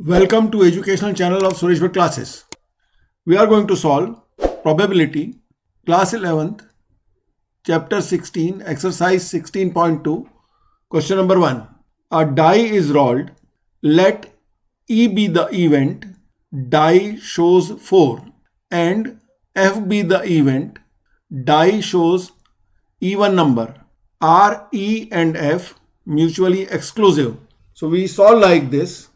Welcome to educational channel of Suresh Bhatt Classes. We are going to solve probability class 11th chapter 16 exercise 16.2 question number 1. A die is rolled. Let E be the event. Die shows 4 and F be the event. Die shows even number. Are E and F mutually exclusive? So we solve like this.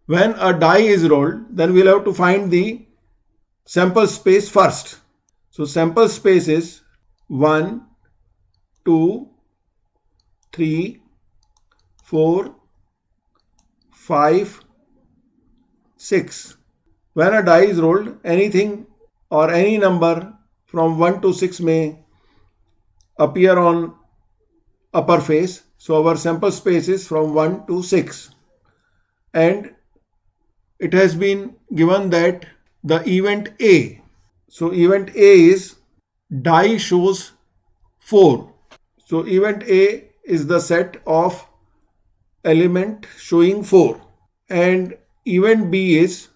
When a die is rolled, then we'll have to find the sample space first. So sample space is 1, 2, 3, 4, 5, 6. When a die is rolled, anything or any number from 1 to 6 may appear on upper face. So our sample space is from 1 to 6. And it has been given that the event A. So event A is die shows 4. So event A is the set of element showing 4. And event B is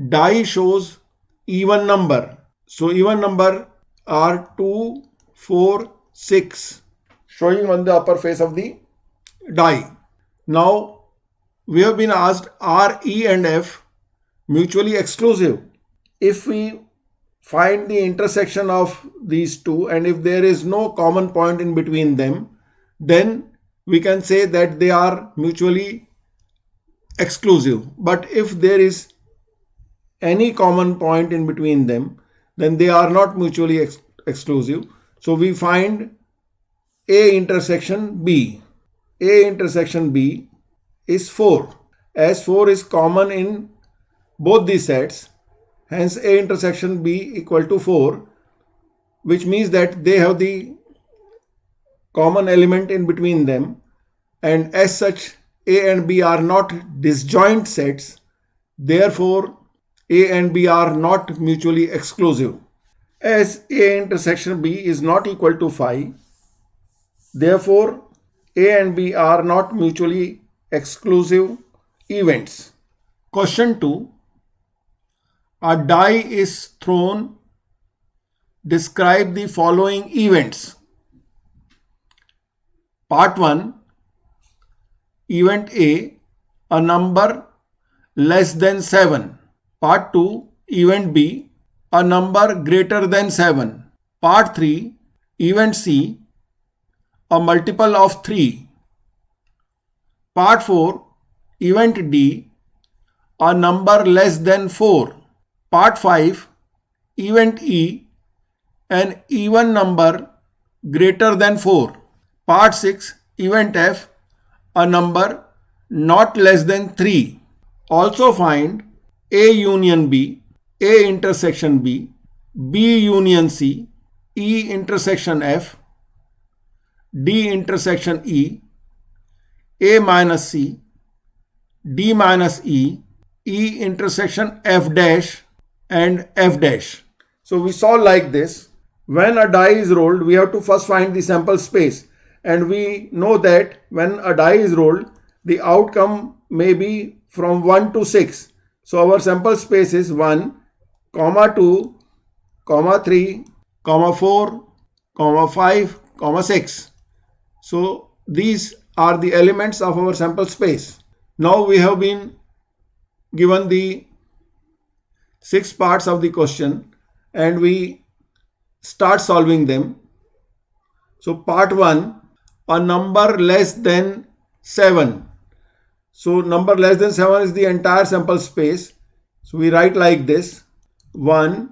die shows even number. So even number are 2, 4, 6 showing on the upper face of the die. Now we have been asked, are E and F mutually exclusive? If we find the intersection of these two and if there is no common point in between them, then we can say that they are mutually exclusive. But if there is any common point in between them, then they are not mutually exclusive. So we find A intersection B. A intersection B is 4. As 4 is common in both these sets, hence A intersection B equal to 4, which means that they have the common element in between them, and as such A and B are not disjoint sets. Therefore A and B are not mutually exclusive. As A intersection B is not equal to 5, therefore A and B are not mutually exclusive events. Question 2. A die is thrown. Describe the following events. Part 1. Event A, a number less than 7. Part 2. Event B, a number greater than 7. Part 3. Event C, a multiple of 3. Part 4. Event D, a number less than 4. Part 5. Event E, an even number greater than 4. Part 6. Event F, a number not less than 3. Also find A union B, A intersection B, B union C, E intersection F, D intersection E, A minus C, D minus E, E intersection F dash and F dash. So we saw like this. When a die is rolled, we have to first find the sample space. And we know that when a die is rolled, the outcome may be from 1 to 6. So our sample space is 1, 2, 3, 4, 5, 6. So these are the elements of our sample space. Now we have been given the 6 parts of the question and we start solving them. So part 1, a number less than 7. So number less than 7 is the entire sample space. So we write like this: 1,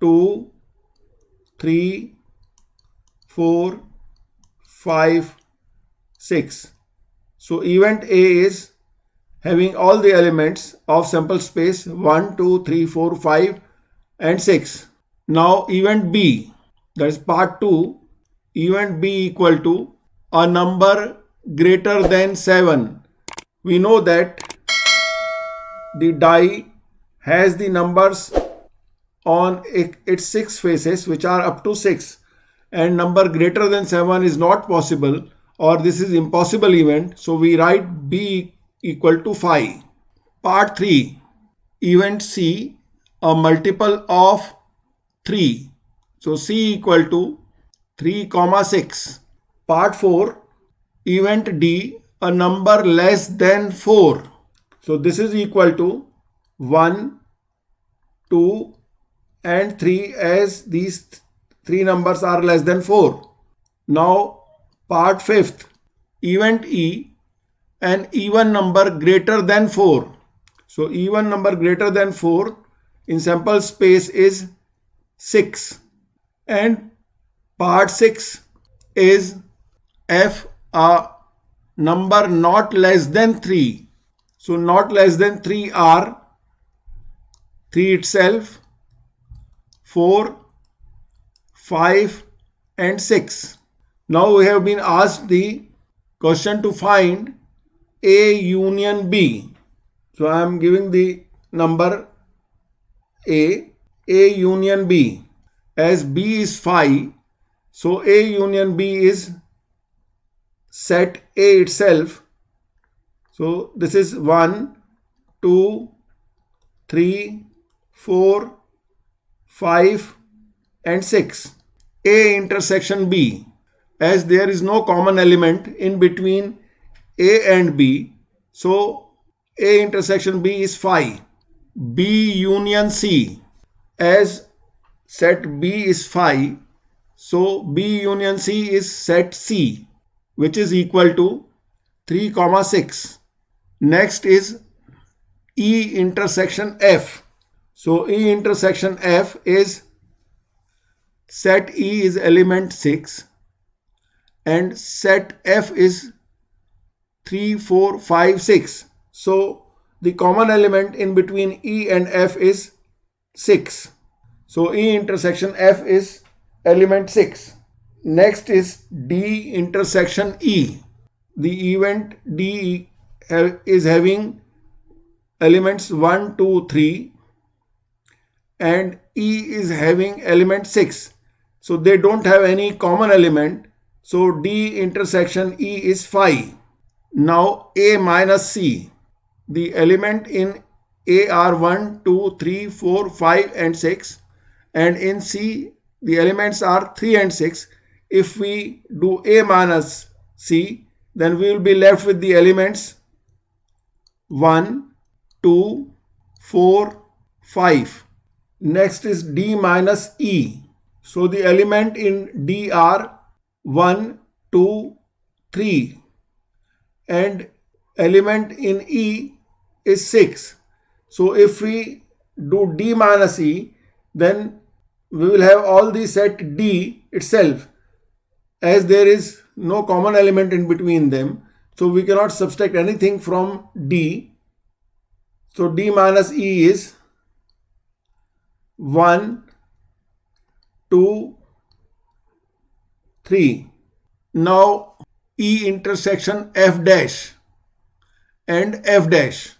2, 3, 4, 5, 6. So event A is having all the elements of sample space 1, 2, 3, 4, 5 and 6. Now event B, that is part 2, event B equal to a number greater than 7. We know that the die has the numbers on its 6 faces which are up to 6, and number greater than 7 is not possible, or this is impossible event. So we write B equal to 5. Part 3. Event C, a multiple of 3. So C equal to 3, 6. Part 4. Event D, a number less than 4. So this is equal to 1, 2 and 3, as these 3 numbers are less than 4. Now part 5th. Event E, an even number greater than 4. So even number greater than 4 in sample space is 6. And part 6 is F, a number not less than 3. So not less than 3 are 3 itself, 4, 5 and 6. Now we have been asked the question to find A union B. So I am giving the number A union B. As B is 5, so A union B is set A itself. So this is 1, 2, 3, 4, 5 and 6. A intersection B. As there is no common element in between A and B, so A intersection B is 5. B union C. As set B is 5, so B union C is set C, which is equal to 3, 6. Next is E intersection F. So E intersection F is set E is element 6 and set F is 3, 4, 5, 6. So the common element in between E and F is 6. So E intersection F is element 6. Next is D intersection E. The event D is having elements 1, 2, 3 and E is having element 6. So they don't have any common element. So D intersection E is 5. Now A minus C. The element in A are 1, 2, 3, 4, 5 and 6. And in C, the elements are 3 and 6. If we do A minus C, then we will be left with the elements 1, 2, 4, 5. Next is D minus E. So the element in D are 1, 2, 3. And element in E is 6. So if we do D minus E, then we will have all the set D itself, as there is no common element in between them. So we cannot subtract anything from D. So D minus E is 1, 2, 3. Now E intersection F dash and F dash.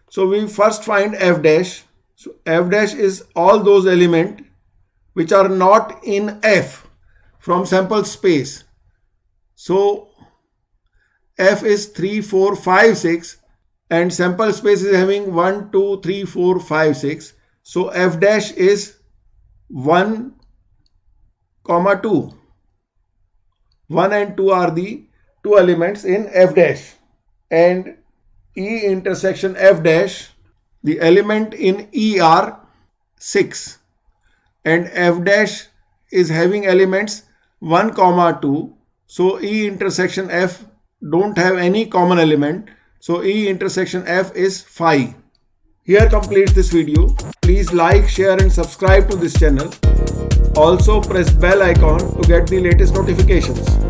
So we first find F dash. So F dash is all those elements which are not in F from sample space. So F is 3, 4, 5, 6 and sample space is having 1, 2, 3, 4, 5, 6. So F dash is 1, 2. 1 and 2 are the two elements in F dash. And E intersection F dash, the element in E are 6. And F dash is having elements 1, 2. So E intersection F don't have any common element. So E intersection F is 5. Here completes this video. Please like, share and subscribe to this channel. Also press bell icon to get the latest notifications.